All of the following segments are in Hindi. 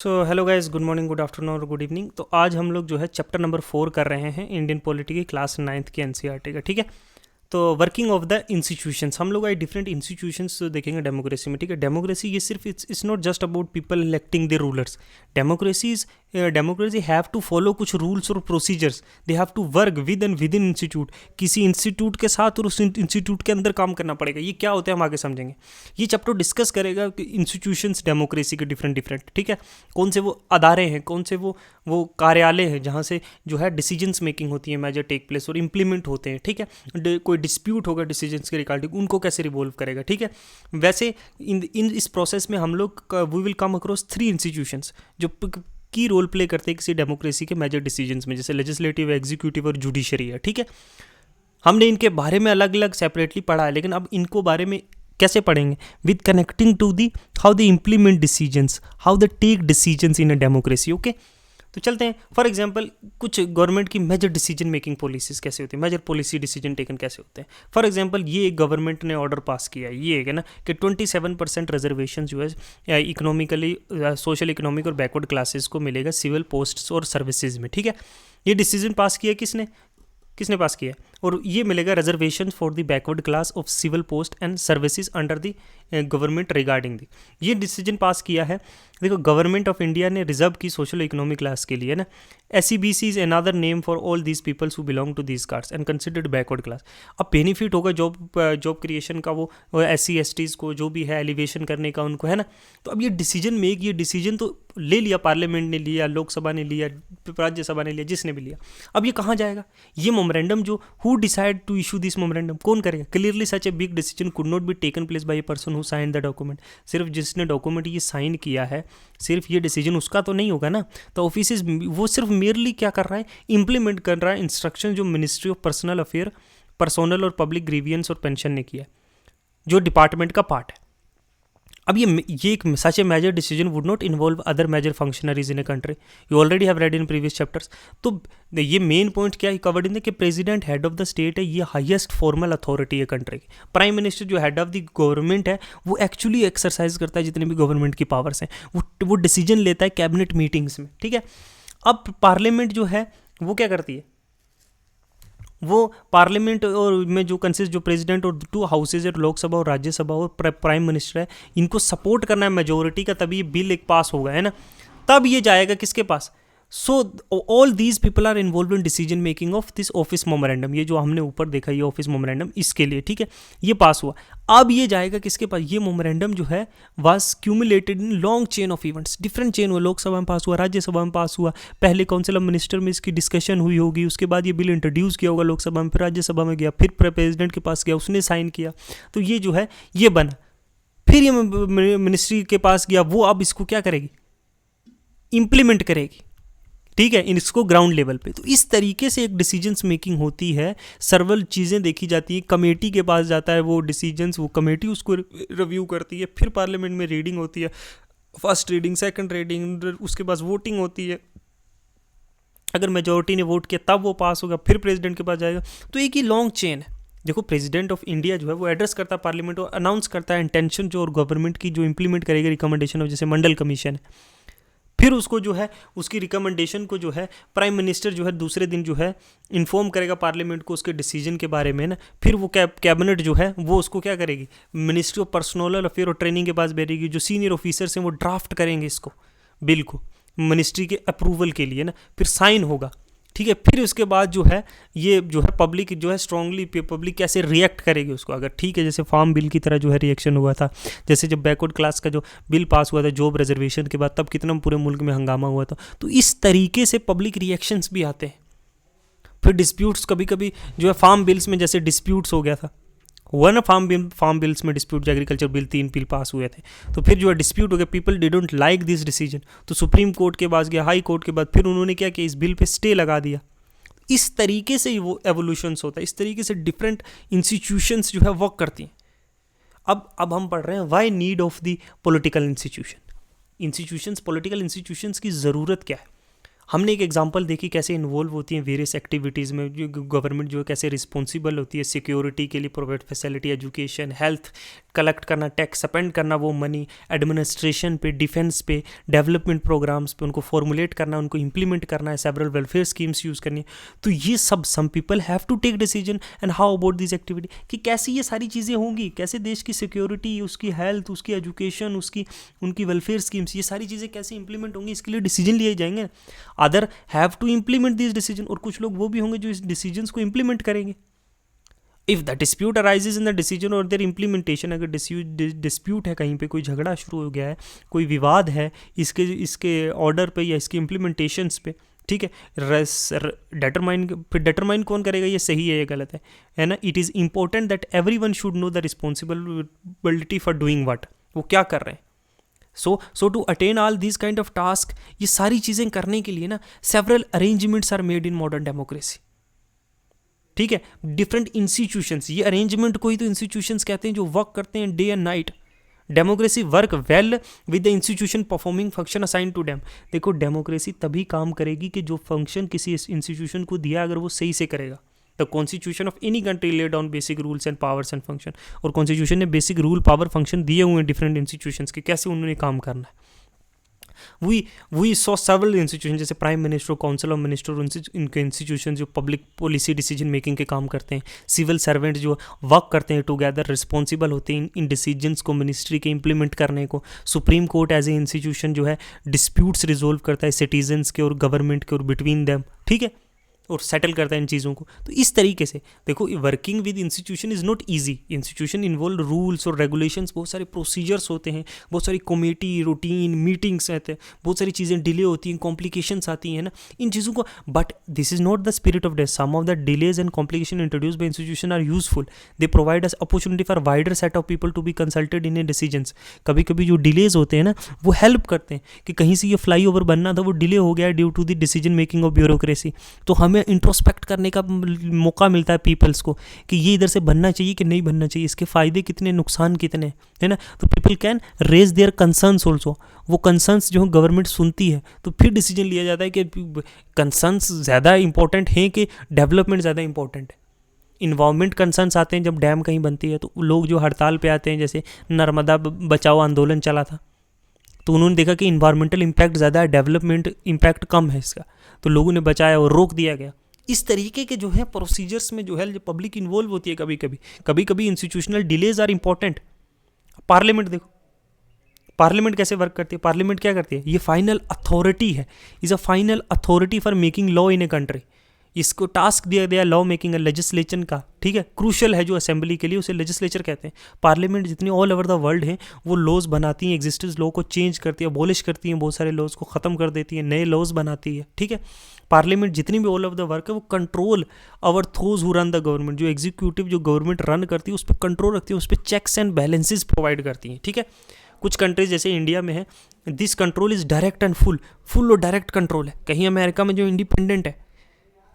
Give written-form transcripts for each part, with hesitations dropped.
So hello guys, good morning, good afternoon और गुड इवनिंग। तो आज हम लोग जो है चैप्टर नंबर 4 कर रहे हैं इंडियन पॉलिटी की क्लास 9th की एनसीईआरटी का। ठीक है, तो वर्किंग ऑफ द इंस्टीट्यूशंस हम लोग आज डिफरेंट इंस्टीट्यूशंस देखेंगे डेमोक्रेसी में। ठीक है, डेमोक्रेसी ये सिर्फ it's not just about people electing the rulers. Democracy is democracy have to follow कुछ रूल्स और procedures. They have to work with and within institute, किसी इंस्टीट्यूट के साथ और उस इंस्टीट्यूट के अंदर काम करना पड़ेगा। ये क्या होता है हम आगे समझेंगे। ये चैप्टर डिस्कस करेगा कि इंस्टीट्यूशंस डेमोक्रेसी के डिफरेंट डिफरेंट, ठीक है, कौन से वो अदारे हैं, कौन से वो कार्यालय हैं जहाँ से जो है डिसीजंस मेकिंग होती है, मेजर टेक प्लेस और इम्प्लीमेंट होते हैं। ठीक है, कोई डिस्प्यूट होगा डिसीजंस के रिगार्डिंग, उनको कैसे रिवॉल्व करेगा। ठीक है, वैसे इन इस प्रोसेस में हम लोग we will come across 3 institutions जो की रोल प्ले करते हैं किसी डेमोक्रेसी के मेजर डिसीजंस में, जैसे लेजिस्लेटिव, एग्जीक्यूटिव और जुडिशरी है। ठीक है, हमने इनके बारे में अलग अलग सेपरेटली पढ़ा है, लेकिन अब इनको बारे में कैसे पढ़ेंगे, with connecting to the how they implement decisions, how they take decisions in a democracy. Okay, तो चलते हैं। फॉर एग्जांपल कुछ गवर्नमेंट की मेजर डिसीजन मेकिंग पॉलिसीज कैसे होती है, मेजर पॉलिसी डिसीजन टेकन कैसे होते हैं। फॉर एग्जांपल ये एक गवर्नमेंट ने ऑर्डर पास किया है, ये है ना कि 27% रिजर्वेशन जो है इकोनॉमिकली, सोशल इकोनॉमिक और बैकवर्ड क्लासेस को मिलेगा सिविल पोस्ट्स और सर्विसेज में। ठीक है, ये डिसीजन पास किया किसने किसने पास किया है, और ये मिलेगा reservation for the backward class of civil post and services under the government regarding the. ये डिसीजन पास किया है। देखो, गवर्नमेंट ऑफ इंडिया ने रिजर्व की सोशल इकोनॉमिक क्लास के लिए ना, SEBC is another name for all these peoples who belong to these caste and considered backward class. अब बेनिफिट होगा जॉब क्रिएशन का, वो SC STs को जो भी है एलिवेशन करने का उनको, है ना। तो अब ये डिसीजन तो ले लिया, पार्लियामेंट ने लिया, लोकसभा ने लिया, राज्यसभा ने लिया, जिसने भी लिया। अब ये कहाँ जाएगा, ये मोमेरेंडम जो who decide to issue this memorandum, कौन करेगा। Clearly such a big decision could not be taken place by a person who sign the document. सिर्फ जिसने डॉक्यूमेंट ये साइन किया है, सिर्फ ये डिसीजन उसका तो नहीं होगा ना। तो ऑफिस वो सिर्फ मेयरली क्या कर रहा है, इंप्लीमेंट कर रहा है इंस्ट्रक्शन जो ministry of personal affair, personnel और पब्लिक ग्रीवियंस और पेंशन ने किया, जो डिपार्टमेंट का पार्ट है। अब ये एक such a major decision would not involve other major functionaries in a country. You already have read in previous chapters. तो ये मेन पॉइंट क्या है कवर्ड इन द कि president head of the state है, ये हाईएस्ट फॉर्मल अथॉरिटी है कंट्री की। प्राइम मिनिस्टर जो हेड ऑफ द गवर्नमेंट है, वो एक्चुअली एक्सरसाइज करता है जितने भी गवर्नमेंट की पावर्स हैं, वो डिसीजन लेता है कैबिनेट मीटिंग्स में। ठीक है, अब पार्लियामेंट जो है वो क्या करती है, वो पार्लियामेंट और में जो कंसिस्ट जो प्रेसिडेंट और 2 हाउसेज है, लोकसभा और राज्यसभा और प्राइम मिनिस्टर है, इनको सपोर्ट करना है मेजोरिटी का, तभी ये बिल एक पास होगा, है ना। तब ये जाएगा किसके पास। So all these people are involve in decision making of this office memorandum. ये जो हमने ऊपर देखा, ये ऑफिस मोमेरेंडम इसके लिए, ठीक है, ये पास हुआ। अब ये जाएगा किसके पास, ये मोमेरेंडम जो है was cumulated in long chain of events, different chain हुआ, लोकसभा में पास हुआ, राज्यसभा में पास हुआ, पहले काउंसिल ऑफ मिनिस्टर में इसकी डिस्कशन हुई होगी, उसके बाद ये बिल इंट्रोड्यूस किया होगा लोकसभा में, फिर राज्यसभा में गया, फिर प्रेसिडेंट के पास गया, उसने साइन किया, तो ये जो है ये बना। फिर ये मिनिस्ट्री के पास गया, वो अब इसको क्या करेगी, इम्प्लीमेंट करेगी। ठीक है, इसको ग्राउंड लेवल पे। तो इस तरीके से एक डिसीजंस मेकिंग होती है, सर्वल चीज़ें देखी जाती हैं, कमेटी के पास जाता है वो डिसीजंस, वो कमेटी उसको रिव्यू करती है, फिर पार्लियामेंट में रीडिंग होती है, फर्स्ट रीडिंग, सेकंड रीडिंग, उसके बाद वोटिंग होती है। अगर मेजोरिटी ने वोट किया तब वो पास होगा, फिर प्रेसिडेंट के पास जाएगा। तो एक ही लॉन्ग चेन है। देखो, प्रेसिडेंट ऑफ इंडिया जो है वो एड्रेस करता है पार्लियामेंट और अनाउंस करता है इंटेंशन जो, और गवर्नमेंट की जो इंप्लीमेंट करेगी रिकमेंडेशन ऑफ, जैसे मंडल कमीशन है, फिर उसको जो है उसकी रिकमेंडेशन को जो है प्राइम मिनिस्टर जो है दूसरे दिन जो है इन्फॉर्म करेगा पार्लियामेंट को उसके डिसीजन के बारे में ना। फिर वो कैबिनेट जो है वो उसको क्या करेगी, मिनिस्ट्री ऑफ पर्सनल अफेयर और ट्रेनिंग के पास भेजेगी, जो सीनियर ऑफिसर्स हैं वो ड्राफ्ट करेंगे इसको, बिल को मिनिस्ट्री के अप्रूवल के लिए ना, फिर साइन होगा। ठीक है, फिर उसके बाद जो है ये जो है पब्लिक जो है स्ट्रांगली, पब्लिक कैसे रिएक्ट करेगी उसको, अगर ठीक है, जैसे फार्म बिल की तरह जो है रिएक्शन हुआ था, जैसे जब बैकवर्ड क्लास का जो बिल पास हुआ था जॉब रिजर्वेशन के बाद, तब कितना पूरे मुल्क में हंगामा हुआ था। तो इस तरीके से पब्लिक रिएक्शंस भी आते हैं। फिर डिस्प्यूट्स, कभी कभी जो है फार्म बिल्स में जैसे डिस्प्यूट्स हो गया था, हुआ ना, फार्म बिल्स में डिस्प्यूट, जो एग्रीकल्चर बिल 3 बिल पास हुए थे, तो फिर जो है डिस्प्यूट हो गया, people didn't like this decision, तो सुप्रीम कोर्ट के पास गया, हाई कोर्ट के बाद, फिर उन्होंने क्या किया, इस बिल पे स्टे लगा दिया। इस तरीके से वो एवोल्यूशंस होता है, इस तरीके से डिफरेंट इंस्टीट्यूशंस जो है वर्क करती हैं। अब हम पढ़ रहे हैं why need of the political institutions, political institutions की ज़रूरत क्या है। हमने एक एग्जांपल देखी कैसे इन्वॉल्व होती हैं वेरियस एक्टिविटीज़ में, जो गवर्नमेंट जो है कैसे रिस्पॉन्सिबल होती है सिक्योरिटी के लिए, provide facility, education, health, collect करना, टैक्स स्पेंड करना वो मनी, एडमिनिस्ट्रेशन पे, डिफेंस पे, डेवलपमेंट प्रोग्राम्स पे, उनको फॉर्मुलेट करना, उनको इंप्लीमेंट करना है, सेवरल वेलफेयर स्कीम्स यूज़ करनी है। तो ये some people have to take decision and how about this activity, कि कैसे ये सारी चीज़ें होंगी, कैसे देश की सिक्योरिटी, उसकी हेल्थ, उसकी एजुकेशन, उनकी वेलफेयर स्कीम्स, ये सारी चीज़ें कैसे इंप्लीमेंट होंगी, इसके लिए डिसीजन लिए जाएंगे। Other have to implement this decision, और कुछ लोग वो भी होंगे जो इस डिसीजंस को इंप्लीमेंट करेंगे। If the dispute arises in the decision और देयर इम्प्लीमेंटेशन, अगर डिस्प्यूट है, कहीं पे कोई झगड़ा शुरू हो गया है, कोई विवाद है इसके ऑर्डर पे या इसके इम्प्लीमेंटेशंस पे, ठीक है, डिटरमाइन कौन करेगा ये सही है ये गलत है ना। It is important that everyone should know the responsibility for doing what, वो क्या कर रहे हैं। So to attain all this kind of task, ये सारी चीज़ें करने के लिए ना several arrangements are made in modern democracy, ठीक है। डिफरेंट इंस्टीट्यूशंस, ये अरेंजमेंट को ही तो इंस्टीट्यूशंस कहते हैं जो वर्क करते हैं day and night. Democracy work well with the institution performing function assign to them. देखो डेमोक्रेसी तभी काम करेगी कि जो फंक्शन किसी इंस्टीट्यूशन को दिया अगर वो सही से करेगा। The constitution of any country lay down basic rules and powers and function, और कॉन्स्टिट्यूशन ने बेसिक रूल पावर फंक्शन दिए हुए हैं डिफरेंट इंस्टीट्यूशंस के, कैसे उन्होंने काम करना है। वी सॉ सेवरल इंस्टीट्यूशन जैसे prime minister, council of minister, इनके इंस्टीट्यूशन जो पब्लिक पॉलिसी डिसीजन मेकिंग के काम करते हैं, सिविल सर्वेंट जो वर्क करते हैं टुगेदर, रिस्पॉन्सिबल होते हैं इन डिसीजंस को मिनिस्ट्री के इंप्लीमेंट करने को। Supreme court as a institution जो है डिस्प्यूट्स रिजोल्व करता है सिटीजन्स के और गवर्नमेंट के और बिटवीन देम, ठीक है, और सेटल करता है इन चीज़ों को। तो इस तरीके से देखो working with institution is not easy. Institution involve rules और रेगुलेशंस, बहुत सारे प्रोसीजर्स होते हैं, बहुत सारी कमेटी, रूटीन, मीटिंग्स रहते हैं, बहुत सारी चीज़ें डिले होती हैं, कॉम्प्लिकेशंस आती हैं ना इन चीज़ों को। But this is not the spirit of death. Some of the delays and complication introduce by institution are useful. They provide us opportunity for wider set of people to be consulted in a decisions. कभी कभी जो डिलेज होते हैं ना वो हेल्प करते हैं कि कहीं से ये फ्लाई ओवर बनना था वो डिले हो गया due to the decision making of bureaucracy. तो हमें इंट्रोस्पेक्ट करने का मौका मिलता है पीपल्स को कि ये इधर से बनना चाहिए कि नहीं बनना चाहिए, इसके फ़ायदे कितने, नुकसान कितने, है ना। तो people can raise their concerns also. वो कंसर्न्स जो गवर्नमेंट सुनती है तो फिर डिसीजन लिया जाता है कि कंसर्न्स ज़्यादा इंपॉर्टेंट हैं कि डेवलपमेंट ज़्यादा इंपॉर्टेंट है। इन्वायरमेंट कंसर्न्स आते हैं जब डैम कहीं बनती है, तो लोग जो हड़ताल पे आते हैं, जैसे नर्मदा बचाओ आंदोलन चला था, तो उन्होंने देखा कि इन्वायरमेंटल इम्पैक्ट ज़्यादा है, डेवलपमेंट इम्पैक्ट कम है इसका, तो लोगों ने बचाया और रोक दिया गया। इस तरीके के जो है प्रोसीजर्स में जो है जो पब्लिक इन्वॉल्व होती है, कभी कभी institutional delays are important. Parliament देखो, पार्लियामेंट कैसे वर्क करती है, पार्लियामेंट क्या करती है, ये फाइनल अथॉरिटी है, is a final authority for making law in a country. इसको टास्क दिया गया लॉ मेकिंग लेजिस्लेशन का, ठीक है, क्रूशल है जो असेंबली के लिए, उसे लेजिस्लेचर कहते हैं। पार्लियामेंट जितनी ऑल ओवर द वर्ल्ड है वो लॉज बनाती हैं, एग्जिस्टेंस लॉ को चेंज करती है, अबॉलिश करती हैं, बहुत सारे लॉज को ख़त्म कर देती है, नए लॉज बनाती है, ठीक है। पार्लियामेंट जितनी भी ऑल ओवर द वर्क है वो control our those who run the government, जो एग्जीक्यूटिव जो गवर्नमेंट रन करती है उस पर कंट्रोल रखती है, उस पर चेक्स एंड बैलेंसेस प्रोवाइड करती हैं, ठीक है। कुछ कंट्रीज जैसे इंडिया में है, this control is direct and full और डायरेक्ट कंट्रोल है। कहीं अमेरिका में जो इंडिपेंडेंट है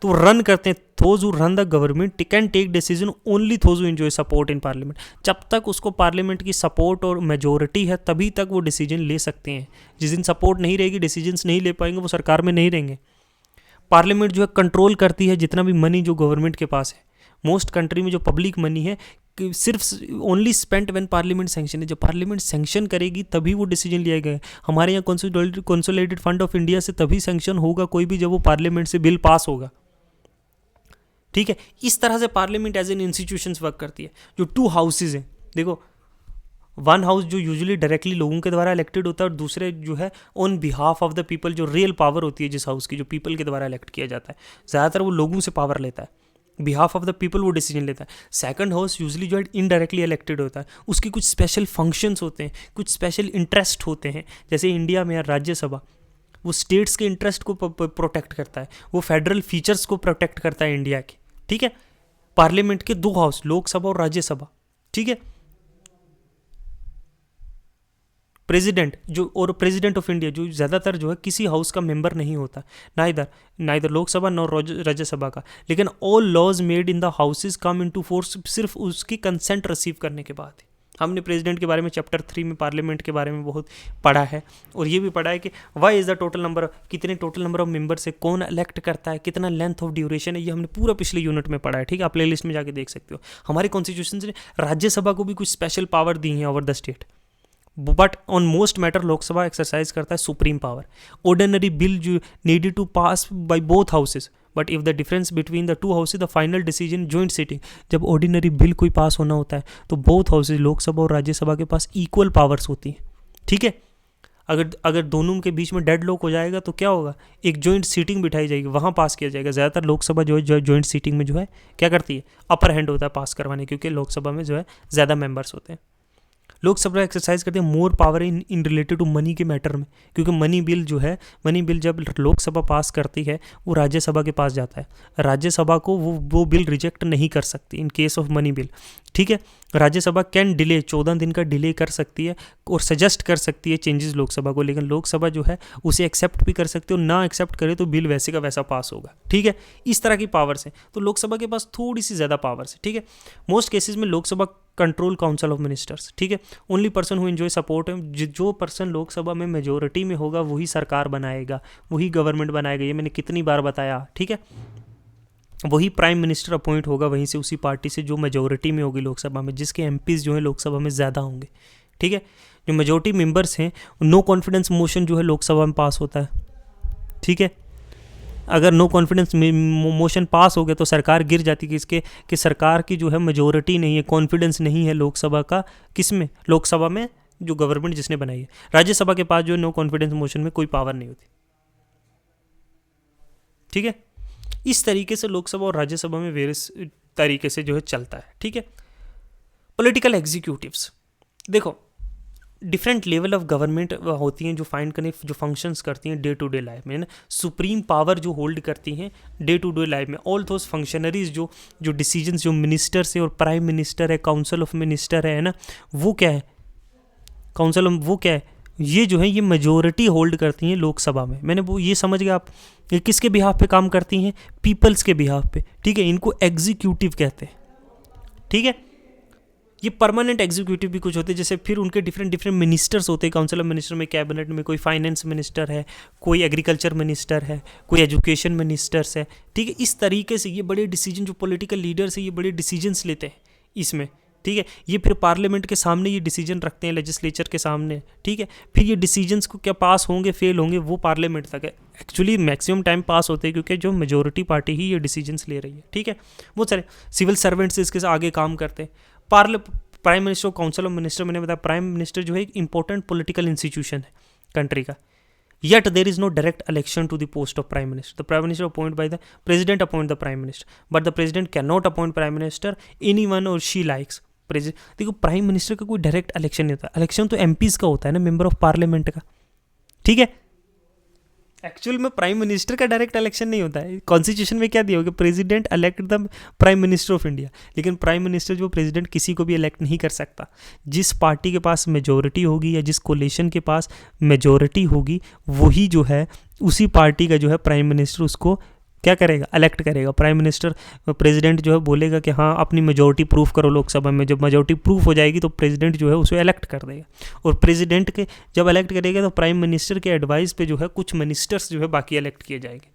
तो रन करते हैं, those who run the government can take decision only those who enjoy support in parliament. जब तक उसको पार्लियामेंट की सपोर्ट और मेजोरिटी है तभी तक वो डिसीजन ले सकते हैं। जिस दिन सपोर्ट नहीं रहेगी, डिसीजंस नहीं ले पाएंगे, वो सरकार में नहीं रहेंगे। पार्लियामेंट जो है कंट्रोल करती है जितना भी मनी जो गवर्नमेंट के पास है। मोस्ट कंट्री में जो पब्लिक मनी है सिर्फ only spent when parliament sanction है, जब पार्लियामेंट सैंक्शन करेगी तभी वो डिसीजन लिया गया है। हमारे यहाँ कंसोलिडेटेड फंड ऑफ इंडिया से तभी सैंक्शन होगा कोई भी जब वो पार्लियामेंट से बिल पास होगा, ठीक है। इस तरह से parliament as an institutions work करती है। जो टू हाउसेज हैं, देखो वन हाउस जो यूजुअली डायरेक्टली लोगों के द्वारा इलेक्टेड होता है और दूसरे जो है on behalf of the people, जो रियल पावर होती है जिस हाउस की, जो पीपल के द्वारा इलेक्ट किया जाता है। ज़्यादातर वो लोगों से पावर लेता है, बिहाफ ऑफ द पीपल वो डिसीजन लेता है। सेकंड हाउस यूजुअली जो है इनडायरेक्टली इलेक्टेड होता है, उसकी कुछ स्पेशल फंक्शंस होते हैं, कुछ स्पेशल इंटरेस्ट होते हैं। जैसे इंडिया में राज्यसभा वो स्टेट्स के इंटरेस्ट को प्रोटेक्ट करता है, वो फेडरल फीचर्स को प्रोटेक्ट करता है इंडिया के, ठीक है। पार्लियामेंट के दो हाउस, लोकसभा और राज्यसभा, ठीक है। प्रेसिडेंट जो और प्रेसिडेंट ऑफ इंडिया जो ज़्यादातर जो है किसी हाउस का मेंबर नहीं होता, ना इधर लोकसभा न राज्यसभा का, लेकिन all laws made in the houses come into force सिर्फ उसकी कंसेंट रिसीव करने के बाद। हमने प्रेसिडेंट के बारे में चैप्टर 3 में पार्लियामेंट के बारे में बहुत पढ़ा है, और ये भी पढ़ा है कि why is the total number, कितने टोटल नंबर ऑफ मेंबर्स है, कौन इलेक्ट करता है, कितना लेंथ ऑफ ड्यूरेशन है, ये हमने पूरा पिछले यूनिट में पढ़ा है। ठीक है, आप प्ले लिस्ट में जाके देख सकते हो। हमारे कॉन्स्टिट्यूशन ने राज्यसभा को भी कुछ स्पेशल पावर दी है over the state, but on most matter Lok Sabha exercise करता है सुप्रीम पावर। ऑर्डिनरी बिल जो needed to pass by both houses, but if the difference between the two houses the final decision joint sitting. जब ऑर्डिनरी बिल कोई पास होना होता है तो बोथ हाउसेज लोकसभा और राज्यसभा के पास इक्वल पावर्स होती हैं। ठीक है, अगर दोनों के बीच में डेड लॉक हो जाएगा तो क्या होगा, एक जॉइंट सीटिंग बिठाई जाएगी, वहाँ पास किया जाएगा। ज़्यादातर लोकसभा जो है जॉइंट सीटिंग में जो है क्या करती है, अपर हैंड होता है पास करवाने, क्योंकि लोकसभा में जो है ज़्यादा मेंबर्स होते हैं। लोकसभा एक्सरसाइज करती है more power in related to money के मैटर में, क्योंकि मनी बिल जब लोकसभा पास करती है वो राज्यसभा के पास जाता है। राज्यसभा को वो बिल रिजेक्ट नहीं कर सकती in case of money bill. ठीक है, राज्यसभा कैन डिले, 14 दिन का डिले कर सकती है और सजेस्ट कर सकती है चेंजेस लोकसभा को, लेकिन लोकसभा जो है उसे एक्सेप्ट भी कर सकती है, और ना एक्सेप्ट करे तो बिल वैसे का वैसा पास होगा। ठीक है, इस तरह की पावर्स हैं, तो लोकसभा के पास थोड़ी सी ज़्यादा पावर्स है। ठीक है, मोस्ट केसेस में Lok Sabha control council of ministers. ठीक है, only person who enjoy support है, जो पर्सन लोकसभा में मेजोरिटी में होगा वही सरकार बनाएगा, वही गवर्नमेंट बनाएगा। ये मैंने कितनी बार बताया। ठीक है, वही प्राइम मिनिस्टर अपॉइंट होगा वहीं से, उसी पार्टी से जो मेजोरिटी में होगी लोकसभा में, जिसके एमपीज जो है लोकसभा में ज़्यादा होंगे। ठीक है, जो मेजोरिटी मेंबर्स हैं, नो कॉन्फिडेंस मोशन जो है लोकसभा में पास होता है। ठीक है, अगर नो कॉन्फिडेंस मोशन पास हो गया तो सरकार गिर जाती है, कि सरकार की जो है मेजोरिटी नहीं है, कॉन्फिडेंस नहीं है लोकसभा का, किस में, लोकसभा में जो गवर्नमेंट जिसने बनाई है। राज्यसभा के पास जो है नो कॉन्फिडेंस मोशन में कोई पावर नहीं होती। ठीक है, इस तरीके से लोकसभा और राज्यसभा में वेरियस तरीके से जो है चलता है। ठीक है, पॉलिटिकल एग्जीक्यूटिव्स, देखो डिफरेंट लेवल ऑफ गवर्नमेंट होती हैं जो फाइंड करने, जो फंक्शंस करती हैं डे टू डे लाइफ में ना, सुप्रीम पावर जो होल्ड करती हैं डे टू डे लाइफ में। ऑल दोस फंक्शनरीज जो डिसीजंस, जो मिनिस्टर्स है और प्राइम मिनिस्टर है, काउंसिल ऑफ मिनिस्टर है ना, वो क्या है, काउंसिल वो क्या है, ये जो है ये मेजोरिटी होल्ड करती हैं लोकसभा में। मैंने वो ये समझ गया आप, ये किसके बिहाफ पे काम करती हैं, पीपल्स के बिहाफ पे। ठीक है, इनको एग्जीक्यूटिव कहते हैं। ठीक है, ये परमानेंट एग्जीक्यूटिव भी कुछ होते हैं, जैसे फिर उनके डिफरेंट मिनिस्टर्स होते हैं। काउंसिल ऑफ मिनिस्टर में कैबिनेट में कोई फाइनेंस मिनिस्टर है, कोई एग्रीकल्चर मिनिस्टर है, कोई एजुकेशन मिनिस्टर्स है। ठीक है, इस तरीके से ये बड़े डिसीजन, जो पॉलिटिकल लीडर्स है ये बड़े डिसीजंस लेते हैं इसमें। ठीक है, ये फिर पार्लियामेंट के सामने ये डिसीजन रखते हैं, लेजिस्लेचर के सामने। ठीक है, फिर ये डिसीजंस को क्या पास होंगे फेल होंगे वो पार्लियामेंट तक है। एक्चुअली मैक्सिमम टाइम पास होते हैं क्योंकि जो मेजोरिटी पार्टी ही ये डिसीजंस ले रही है। ठीक है, बहुत सारे सिविल सर्वेंट्स इसके आगे काम करते हैं। Prime minister, council of minister, मैंने बताया प्राइम मिनिस्टर जो है एक इंपॉर्टेंट पॉलिटिकल इंस्टीट्यूशन है कंट्री का। Yet there is no direct election to the post of prime minister. The prime minister appointed by the president appoint the prime minister, but the president cannot appoint prime minister anyone or she likes. देखो प्राइम मिनिस्टर का कोई डायरेक्ट इलेक्शन नहीं होता, इलेक्शन तो एमपीज का होता है ना, मेंबर ऑफ पार्लियामेंट का। ठीक है, एक्चुअल में प्राइम मिनिस्टर का डायरेक्ट इलेक्शन नहीं होता है। कॉन्स्टिट्यूशन में क्या दिया होगा, president elect the prime minister of India, लेकिन प्राइम मिनिस्टर जो प्रेसिडेंट किसी को भी इलेक्ट नहीं कर सकता। जिस पार्टी के पास मेजोरिटी होगी या जिस कोलिशन के पास मेजोरिटी होगी वही जो है उसी पार्टी का जो है प्राइम मिनिस्टर उसको क्या करेगा, इलेक्ट करेगा। प्राइम मिनिस्टर, प्रेसिडेंट जो है बोलेगा कि हाँ अपनी मेजोरिटी प्रूफ करो लोकसभा में, जब मेजोरिटी प्रूफ हो जाएगी तो प्रेसिडेंट जो है उसे इलेक्ट कर देगा, और प्रेसिडेंट के जब इलेक्ट करेगा तो प्राइम मिनिस्टर के एडवाइस पे जो है कुछ मिनिस्टर्स जो है बाकी इलेक्ट किए जाएंगे।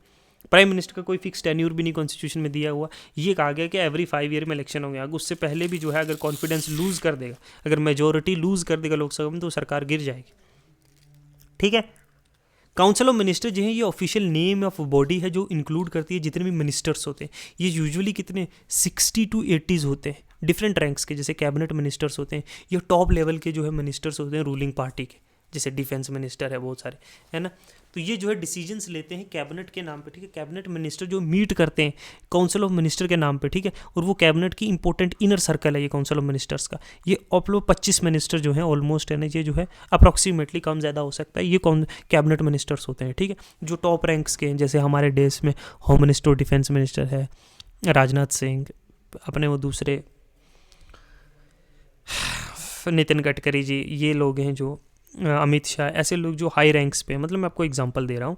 प्राइम मिनिस्टर का कोई फिक्स टेन्यूर भी नहीं कॉन्स्टिट्यूशन में दिया हुआ। ये कहा गया कि एवरी 5 ईयर में इलेक्शन होंगे। अगर उससे पहले भी जो है अगर कॉन्फिडेंस लूज कर देगा, अगर मेजोरिटी लूज कर देगा लोकसभा में तो सरकार गिर जाएगी। ठीक है, काउंसिल ऑफ मिनिस्टर जो है ये ऑफिशियल नेम ऑफ बॉडी है जो इंक्लूड करती है जितने भी मिनिस्टर्स होते हैं। ये यूजुअली कितने 60 to 80 होते हैं, डिफरेंट रैंक्स के, जैसे कैबिनेट मिनिस्टर्स होते हैं, ये टॉप लेवल के जो है मिनिस्टर्स होते हैं रूलिंग पार्टी के, जैसे डिफेंस मिनिस्टर है, बहुत सारे है ना। तो ये जो है डिसीजंस लेते हैं कैबिनेट के नाम पे। ठीक है, कैबिनेट मिनिस्टर जो मीट करते हैं काउंसिल ऑफ मिनिस्टर के नाम पे। ठीक है, और वो कैबिनेट की इंपॉर्टेंट इनर सर्कल है ये काउंसिल ऑफ मिनिस्टर्स का। ये आप लोग 25 मिनिस्टर जो हैं ऑलमोस्ट है ना, ये जो है अप्रॉक्सीमेटली कम ज़्यादा हो सकता है, ये कौन कैबिनेट मिनिस्टर्स होते हैं। ठीक है, जो टॉप रैंक्स के हैं, जैसे हमारे देश में होम मिनिस्टर, डिफेंस मिनिस्टर है राजनाथ सिंह, अपने वो दूसरे नितिन गडकरी जी, ये लोग हैं जो अमित शाह, ऐसे लोग जो हाई रैंक्स पे, मतलब मैं आपको एग्जांपल दे रहा हूँ।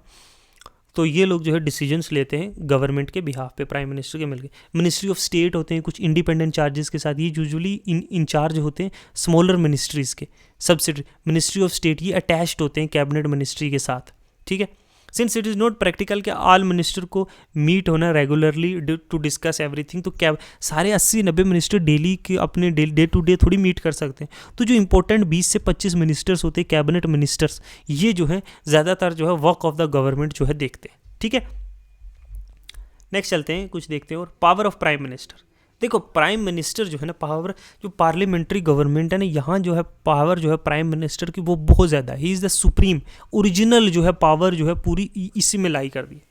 तो ये लोग जो है डिसीजंस लेते हैं गवर्नमेंट के बिहाफ पे, प्राइम मिनिस्टर के मिलके। मिनिस्ट्री ऑफ स्टेट होते हैं कुछ इंडिपेंडेंट चार्जेस के साथ, ये यूजुअली इंचार्ज होते हैं स्मॉलर मिनिस्ट्रीज़ के, सब्सिडरी। मिनिस्ट्री ऑफ स्टेट ये अटैच्ड होते हैं कैबिनेट मिनिस्ट्री के साथ, ठीक है। Since it is not practical कि ऑल मिनिस्टर को मीट होना रेगुलरली टू डिस्कस एवरीथिंग, तो क्या सारे 80-90 मिनिस्टर डेली के अपने डे टू डे थोड़ी मीट कर सकते हैं। तो जो इंपॉर्टेंट 20 से 25 मिनिस्टर्स होते हैं कैबिनेट मिनिस्टर्स, ये जो है ज़्यादातर जो है वर्क ऑफ द गवर्नमेंट जो है देखते हैं, ठीक है। नेक्स्ट चलते हैं, कुछ देखते हैं और पावर ऑफ प्राइम मिनिस्टर। देखो प्राइम मिनिस्टर जो है ना, पावर जो पार्लियामेंट्री गवर्नमेंट है ना, यहाँ जो है पावर जो है प्राइम मिनिस्टर की वो बहुत ज़्यादा है। He is the supreme, original जो है पावर जो है पूरी इसी में लाई कर दी,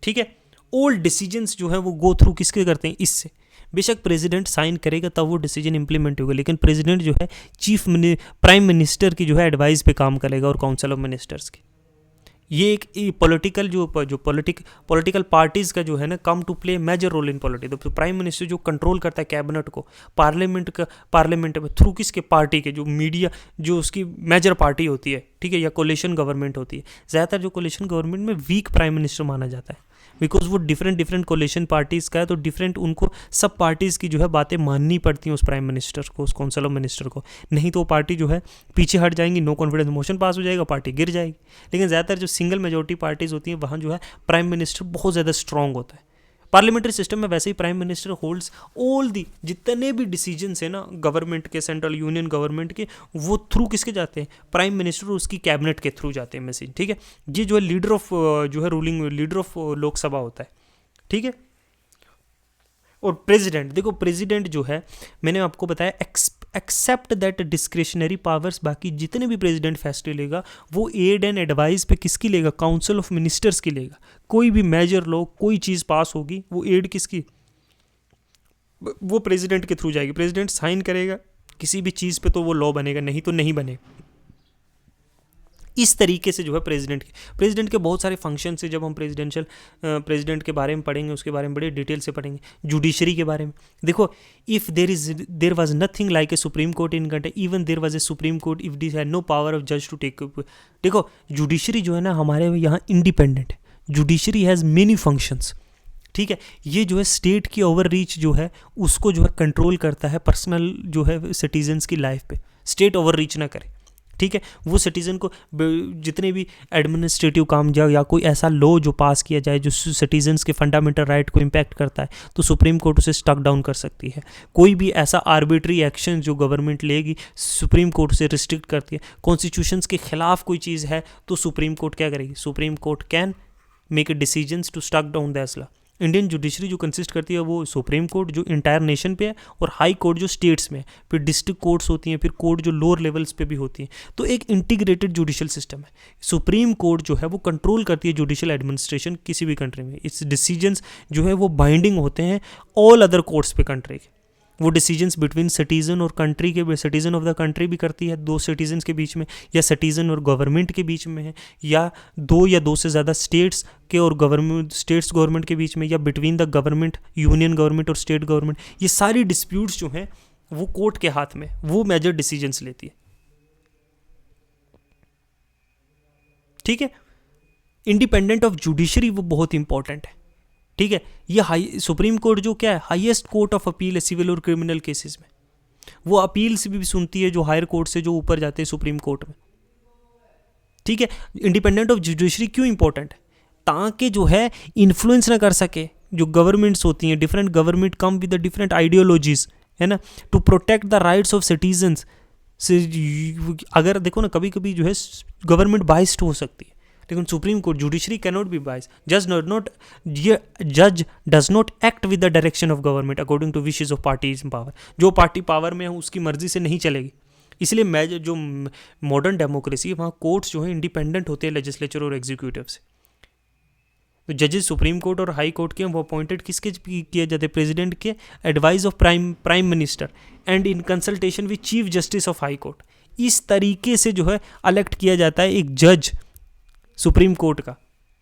ठीक है। ऑल डिसीजंस जो है वो गो थ्रू किसके करते हैं, इससे। बेशक प्रेसिडेंट साइन करेगा तब वो डिसीजन इंप्लीमेंट होगा, लेकिन प्रेसिडेंट जो है प्राइम मिनिस्टर की जो है एडवाइस पे काम करेगा और काउंसिल ऑफ मिनिस्टर्स की। ये एक पॉलिटिकल पॉलिटिकल पार्टीज़ का जो है ना come to play major role in politics. तो प्राइम मिनिस्टर जो कंट्रोल करता है कैबिनेट को, पार्लियामेंट में थ्रू किसके, पार्टी के, जो मीडिया जो उसकी मेजर पार्टी होती है, ठीक है, या कोलिशन गवर्नमेंट होती है। ज़्यादातर जो कोलिशन गवर्नमेंट में वीक प्राइम मिनिस्टर माना जाता है, बिकॉज वो डिफरेंट कोलिशन पार्टीज़ का है, तो डिफरेंट उनको सब पार्टीज़ की जो है बातें माननी पड़ती हैं उस प्राइम मिनिस्टर को, उस काउंसिल ऑफ मिनिस्टर को। नहीं तो वो पार्टी जो है पीछे हट जाएंगी, नो कॉन्फिडेंस मोशन पास हो जाएगा, पार्टी गिर जाएगी। लेकिन ज़्यादातर जो सिंगल मेजॉरिटी पार्टीज़ होती हैं वहाँ जो है प्राइम मिनिस्टर बहुत ज़्यादा स्ट्रॉन्ग होता है। पार्लियामेंट्री सिस्टम में वैसे ही prime minister holds all the, जितने भी डिसीजंस है ना गवर्नमेंट के, सेंट्रल यूनियन गवर्नमेंट के, वो थ्रू किसके जाते हैं, प्राइम मिनिस्टर और उसकी कैबिनेट के थ्रू जाते हैं मैसेज, ठीक है। ये जो है लीडर ऑफ जो है रूलिंग लीडर ऑफ लोकसभा होता है, ठीक है। और प्रेसिडेंट, देखो प्रेसिडेंट जो है मैंने आपको बताया एक्सेप्ट दैट डिस्क्रिशनरी पावर्स, बाकी जितने भी प्रेसिडेंट फैसले लेगा वो एड एंड एडवाइस पे किसकी लेगा, काउंसिल ऑफ मिनिस्टर्स की लेगा। कोई भी मेजर लॉ, कोई चीज़ पास होगी वो एड किसकी, वो प्रेसिडेंट के थ्रू जाएगी। प्रेसिडेंट साइन करेगा किसी भी चीज़ पे तो वो लॉ बनेगा, नहीं तो नहीं बनेगा। इस तरीके से जो है प्रेसिडेंट के बहुत सारे फंक्शन है। जब हम प्रेसिडेंट के बारे में पढ़ेंगे, उसके बारे में बड़े डिटेल से पढ़ेंगे। जुडिशरी के बारे में देखो, if there was nothing like a supreme court in country, even there was a supreme court, if this had no power of जज टू टेक। देखो जुडिशरी जो है ना हमारे यहाँ इंडिपेंडेंट है, जुडिशरी हैज़ मेनी फंक्शंस, ठीक है। ये जो है स्टेट की ओवर रीच जो है उसको जो है कंट्रोल करता है, पर्सनल जो है सिटीजन्स की लाइफ पे स्टेट ओवर रीच ना करे, ठीक है। वो सिटीज़न को जितने भी एडमिनिस्ट्रेटिव काम जाए या कोई ऐसा लॉ जो पास किया जाए जो सिटीजन्स के फंडामेंटल राइट को इम्पैक्ट करता है, तो सुप्रीम कोर्ट उसे स्टक डाउन कर सकती है। कोई भी ऐसा आर्बिट्री एक्शन जो गवर्नमेंट लेगी, सुप्रीम कोर्ट से रिस्ट्रिक्ट करती है। कॉन्स्टिट्यूशंस के खिलाफ कोई चीज़ है तो सुप्रीम कोर्ट क्या करेगी, supreme court can make a decisions to stuck down that law. Indian judiciary जो कंसिस्ट करती है वो सुप्रीम कोर्ट जो इंटायर नेशन पे है, और हाई कोर्ट जो स्टेट्स में है, फिर डिस्ट्रिक्ट कोर्ट्स होती हैं, फिर कोर्ट जो लोअर लेवल्स पे भी होती हैं। तो एक इंटीग्रेटेड जुडिशल सिस्टम है। सुप्रीम कोर्ट जो है वो कंट्रोल करती है जुडिशल एडमिनिस्ट्रेशन किसी भी कंट्री में। इस डिसीजंस जो है वो बाइंडिंग होते हैं ऑल अदर कोर्ट्स पे कंट्री के। वो डिसीजंस बिटवीन सिटीज़न और कंट्री के, सिटीज़न ऑफ द कंट्री भी करती है, दो सिटीजन्स के बीच में, या सिटीज़न और गवर्नमेंट के बीच में है, या दो से ज़्यादा स्टेट्स के और गवर्नमेंट के बीच में, या between the government, union government और स्टेट गवर्नमेंट। ये सारी डिस्प्यूट्स जो हैं वो कोर्ट के हाथ में, वो मेजर डिसीजंस लेती है, ठीक है। इंडिपेंडेंट ऑफ जुडिशरी वो बहुत इंपॉर्टेंट है, ठीक है। ये सुप्रीम कोर्ट जो क्या है, हाईएस्ट कोर्ट ऑफ अपील है सिविल और क्रिमिनल केसेस में। वो अपील से भी सुनती है जो हायर कोर्ट से जो ऊपर जाते हैं सुप्रीम कोर्ट में, ठीक है। इंडिपेंडेंट ऑफ जुडिशरी क्यों इंपॉर्टेंट है, ताकि जो है इन्फ्लुएंस ना कर सके जो गवर्नमेंट्स होती हैं। Different government come with the different ideologies, है ना, to protect the rights of citizens. अगर देखो ना कभी कभी जो है गवर्नमेंट बाइस्ड हो सकती है, लेकिन Supreme Court judiciary can not be biased. जज does not act with the direction of government according to wishes of parties in power. जो पार्टी पावर में है उसकी मर्जी से नहीं चलेगी। इसलिए मैं जो मॉडर्न डेमोक्रेसी है वहाँ कोर्ट्स जो है इंडिपेंडेंट होते हैं लेजिस्लेचर और एग्जीक्यूटिव से। तो जजेस सुप्रीम कोर्ट और हाई कोर्ट के वो अपॉइंटेड किसके किए जाते हैं, प्रेसिडेंट के advice of prime minister and in consultation with chief justice of high court. इस तरीके से जो है अलेक्ट किया जाता है एक जज सुप्रीम कोर्ट का,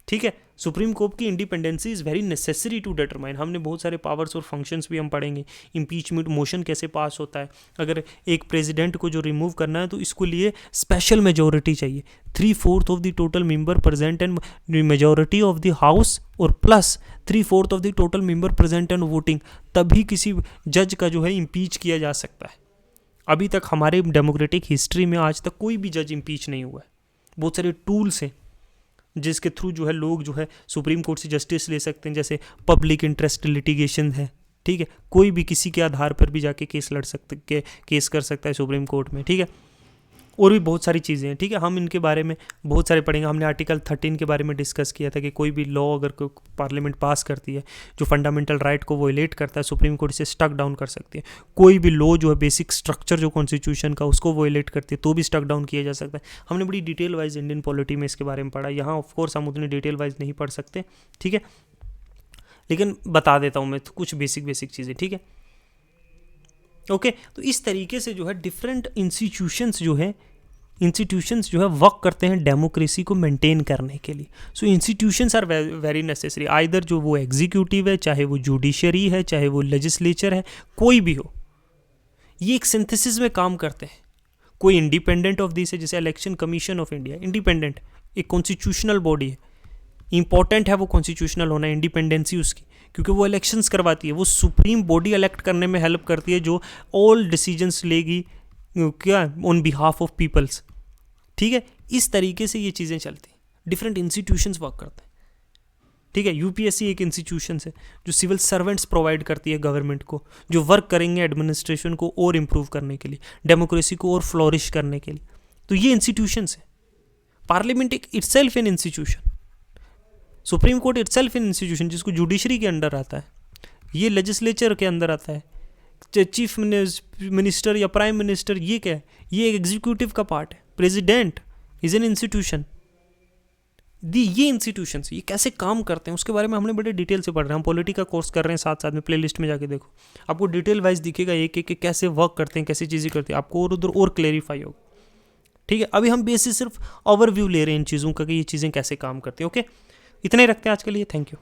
ठीक है। सुप्रीम कोर्ट की independency is very necessary to determine, हमने बहुत सारे पावर्स और फंक्शंस भी हम पढ़ेंगे। इम्पीचमेंट मोशन कैसे पास होता है, अगर एक प्रेसिडेंट को जो रिमूव करना है तो इसके लिए स्पेशल मेजोरिटी चाहिए, 3/4 of the total member present and majority of the house और plus 3/4 of the total member present and voting, तभी किसी जज का जो है इम्पीच किया जा सकता है। अभी तक हमारे डेमोक्रेटिक हिस्ट्री में आज तक कोई भी जज इम्पीच नहीं हुआ है। बहुत सारे टूल्स हैं जिसके थ्रू जो है लोग जो है सुप्रीम कोर्ट से जस्टिस ले सकते हैं, जैसे पब्लिक इंटरेस्ट लिटिगेशन है, ठीक है, कोई भी किसी के आधार पर भी जाके केस लड़ सकते, केस कर सकता है सुप्रीम कोर्ट में, ठीक है। और भी बहुत सारी चीज़ें हैं, ठीक है, हम इनके बारे में बहुत सारे पढ़ेंगे। हमने आर्टिकल 13 के बारे में डिस्कस किया था कि कोई भी लॉ अगर पार्लियामेंट पास करती है जो फंडामेंटल राइट को वोलेट करता है, सुप्रीम कोर्ट से स्टक डाउन कर सकती है। कोई भी लॉ जो है बेसिक स्ट्रक्चर जो कॉन्स्टिट्यूशन का उसको वोलेट करती है तो भी स्टक डाउन किया जा सकता है। हमने बड़ी डिटेल वाइज इंडियन पॉलिटी में इसके बारे में पढ़ा, यहाँ ऑफकोर्स हम उतनी डिटेल वाइज नहीं पढ़ सकते, ठीक है, लेकिन बता देता हूँ मैं कुछ बेसिक चीज़ें, ठीक है, ओके। तो इस तरीके से जो है डिफरेंट इंस्टीट्यूशंस जो है वर्क करते हैं डेमोक्रेसी को मेंटेन करने के लिए। So institutions are very necessary, either जो वो एग्जीक्यूटिव है, चाहे वो जुडिशरी है, चाहे वो लेजिस्लेचर है, कोई भी हो, ये एक सिंथेसिस में काम करते हैं। कोई इंडिपेंडेंट ऑफ दिस है, जैसे election commission of India independent, एक कॉन्स्टिट्यूशनल बॉडी है, इंपॉर्टेंट है वो कॉन्स्टिट्यूशनल होना, इंडिपेंडेंसी उसकी, क्योंकि वो इलेक्शंस करवाती है, वो सुप्रीम बॉडी इलेक्ट करने में हेल्प करती है जो ऑल डिसीजंस लेगी क्या ऑन बिहाफ ऑफ पीपल्स, ठीक है। इस तरीके से ये चीज़ें चलती हैं, डिफरेंट इंस्टीट्यूशंस वर्क करते हैं, ठीक है। यूपीएससी एक इंस्टीट्यूशन है जो सिविल सर्वेंट्स प्रोवाइड करती है गवर्नमेंट को, जो वर्क करेंगे एडमिनिस्ट्रेशन को और इम्प्रूव करने के लिए, डेमोक्रेसी को और फ्लोरिश करने के लिए। तो ये इंस्टीट्यूशंस है। पार्लियामेंट एक itself an institution, supreme court itself an institution जिसको जुडिशरी के अंडर आता है, ये लेजिस्लेचर के अंदर आता है, चीफ मिनिस्टर या प्राइम मिनिस्टर ये क्या है, ये एक एग्जीक्यूटिव का पार्ट है, प्रेसिडेंट इज एन इंस्टीट्यूशन। ये इंस्टीट्यूशंस ये कैसे काम करते हैं उसके बारे में हमने बड़े डिटेल से पढ़ रहे हैं, हम पॉलिटी का कोर्स कर रहे हैं साथ साथ में, प्लेलिस्ट में जाके देखो, आपको डिटेल वाइज दिखेगा एक एक कैसे वर्क करते हैं, कैसी चीज़ें करते हैं, आपको और उधर और क्लेरिफाई होगा, ठीक है। अभी हम बेसिस सिर्फ ओवरव्यू ले रहे हैं इन चीज़ों का कि ये चीज़ें कैसे काम करती हैं, ओके। इतने ही रखते हैं आज के लिए, थैंक यू।